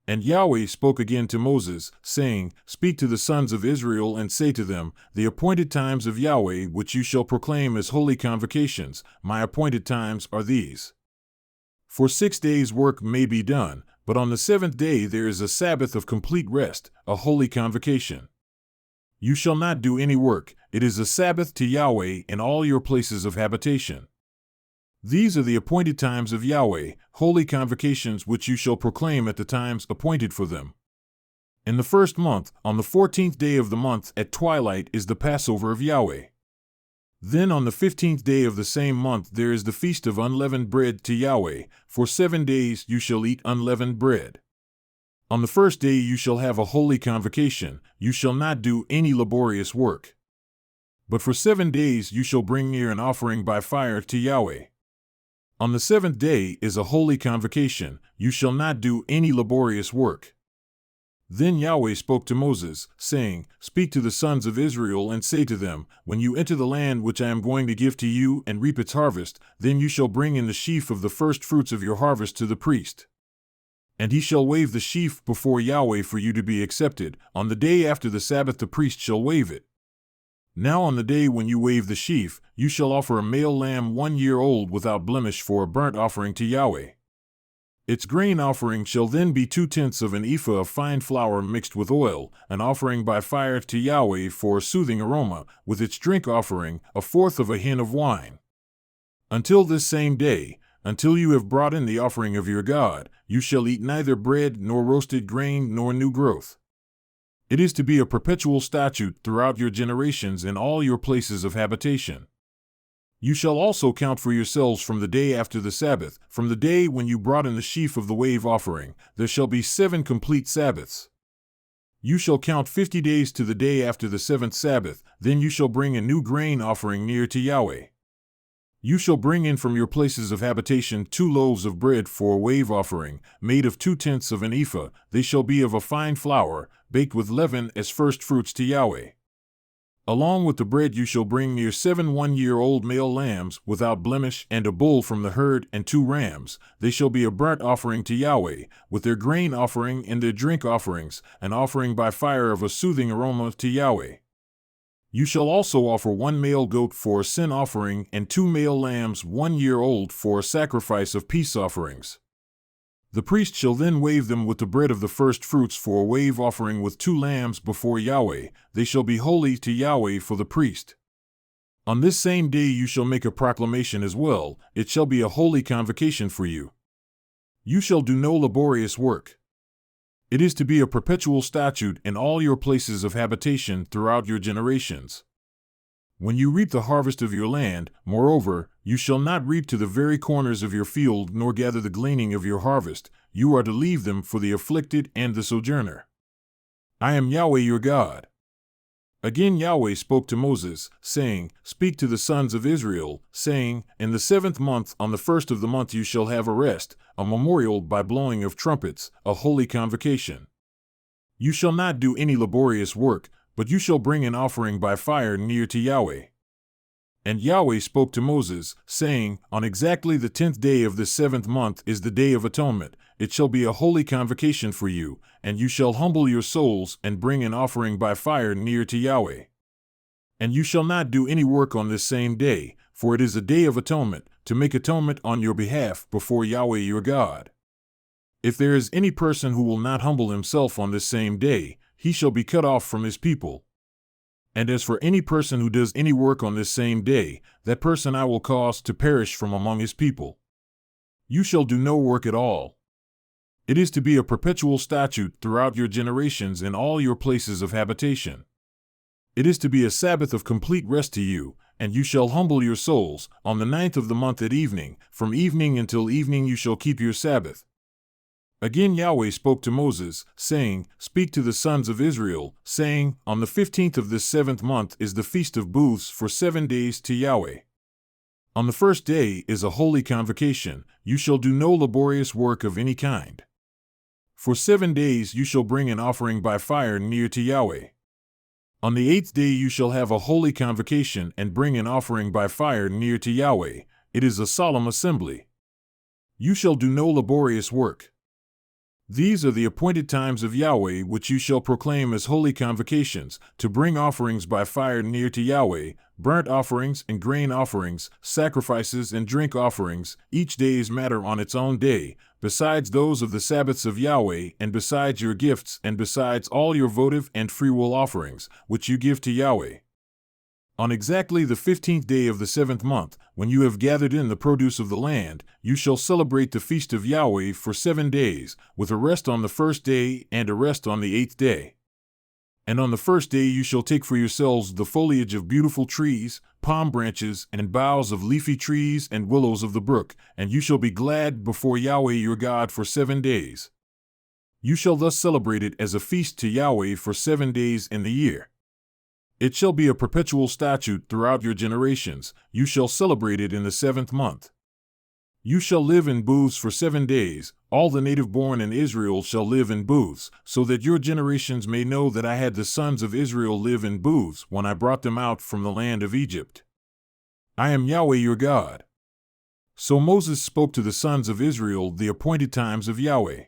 And Yahweh spoke again to Moses, saying, Speak to the sons of Israel and say to them, The appointed times of Yahweh which you shall proclaim as holy convocations, my appointed times are these. For 6 days work may be done, but on the seventh day there is a Sabbath of complete rest, a holy convocation. You shall not do any work, it is a Sabbath to Yahweh in all your places of habitation. These are the appointed times of Yahweh, holy convocations which you shall proclaim at the times appointed for them. In the first month, on the 14th day of the month at twilight is the Passover of Yahweh. Then on the 15th day of the same month there is the feast of unleavened bread to Yahweh. For 7 days you shall eat unleavened bread. On the first day you shall have a holy convocation, you shall not do any laborious work. But for 7 days you shall bring near an offering by fire to Yahweh. On the seventh day is a holy convocation, you shall not do any laborious work. Then Yahweh spoke to Moses, saying, Speak to the sons of Israel and say to them, When you enter the land which I am going to give to you and reap its harvest, then you shall bring in the sheaf of the first fruits of your harvest to the priest. And he shall wave the sheaf before Yahweh for you to be accepted. On the day after the Sabbath the priest shall wave it. Now on the day when you wave the sheaf, you shall offer a male lamb 1 year old without blemish for a burnt offering to Yahweh. Its grain offering shall then be 2/10 of an ephah of fine flour mixed with oil, an offering by fire to Yahweh for a soothing aroma, with its drink offering, 1/4 of a hin of wine. Until this same day, until you have brought in the offering of your God, you shall eat neither bread nor roasted grain nor new growth. It is to be a perpetual statute throughout your generations in all your places of habitation. You shall also count for yourselves from the day after the Sabbath, from the day when you brought in the sheaf of the wave offering, there shall be 7 complete Sabbaths. You shall count 50 days to the day after the 7th Sabbath, then you shall bring a new grain offering near to Yahweh. You shall bring in from your places of habitation 2 loaves of bread for a wave offering, made of 2/10 of an ephah, they shall be of a fine flour, baked with leaven as first fruits to Yahweh. Along with the bread you shall bring near 7 one-year-old male lambs without blemish, and a bull from the herd, and 2 rams, they shall be a burnt offering to Yahweh, with their grain offering and their drink offerings, an offering by fire of a soothing aroma to Yahweh. You shall also offer 1 male goat for a sin offering and 2 male lambs 1 year old for a sacrifice of peace offerings. The priest shall then wave them with the bread of the first fruits for a wave offering with 2 lambs before Yahweh, they shall be holy to Yahweh for the priest. On this same day you shall make a proclamation as well, it shall be a holy convocation for you. You shall do no laborious work. It is to be a perpetual statute in all your places of habitation throughout your generations. When you reap the harvest of your land, moreover, you shall not reap to the very corners of your field nor gather the gleaning of your harvest, you are to leave them for the afflicted and the sojourner. I am Yahweh your God. Again Yahweh spoke to Moses, saying, Speak to the sons of Israel, saying, In the 7th month on the 1st of the month you shall have a rest, a memorial by blowing of trumpets, a holy convocation. You shall not do any laborious work, but you shall bring an offering by fire near to Yahweh. And Yahweh spoke to Moses, saying, On exactly the 10th day of this 7th month is the Day of Atonement, it shall be a holy convocation for you, and you shall humble your souls and bring an offering by fire near to Yahweh. And you shall not do any work on this same day, for it is a day of atonement, to make atonement on your behalf before Yahweh your God. If there is any person who will not humble himself on this same day, he shall be cut off from his people. And as for any person who does any work on this same day, that person I will cause to perish from among his people. You shall do no work at all. It is to be a perpetual statute throughout your generations in all your places of habitation. It is to be a Sabbath of complete rest to you, and you shall humble your souls. On the 9th of the month at evening, from evening until evening you shall keep your Sabbath. Again Yahweh spoke to Moses, saying, Speak to the sons of Israel, saying, On the 15th of this 7th month is the Feast of Booths for 7 days to Yahweh. On the first day is a holy convocation, you shall do no laborious work of any kind. For 7 days you shall bring an offering by fire near to Yahweh. On the 8th day you shall have a holy convocation and bring an offering by fire near to Yahweh, it is a solemn assembly. You shall do no laborious work. These are the appointed times of Yahweh which you shall proclaim as holy convocations, to bring offerings by fire near to Yahweh, burnt offerings and grain offerings, sacrifices and drink offerings, each day's matter on its own day, besides those of the Sabbaths of Yahweh, and besides your gifts, and besides all your votive and freewill offerings, which you give to Yahweh. On exactly the 15th day of the 7th month, when you have gathered in the produce of the land, you shall celebrate the feast of Yahweh for 7 days, with a rest on the first day and a rest on the 8th day. And on the first day you shall take for yourselves the foliage of beautiful trees, palm branches, and boughs of leafy trees and willows of the brook, and you shall be glad before Yahweh your God for 7 days. You shall thus celebrate it as a feast to Yahweh for 7 days in the year. It shall be a perpetual statute throughout your generations. You shall celebrate it in the 7th month. You shall live in booths for 7 days. All the native born in Israel shall live in booths, so that your generations may know that I had the sons of Israel live in booths when I brought them out from the land of Egypt. I am Yahweh your God. So Moses spoke to the sons of Israel the appointed times of Yahweh.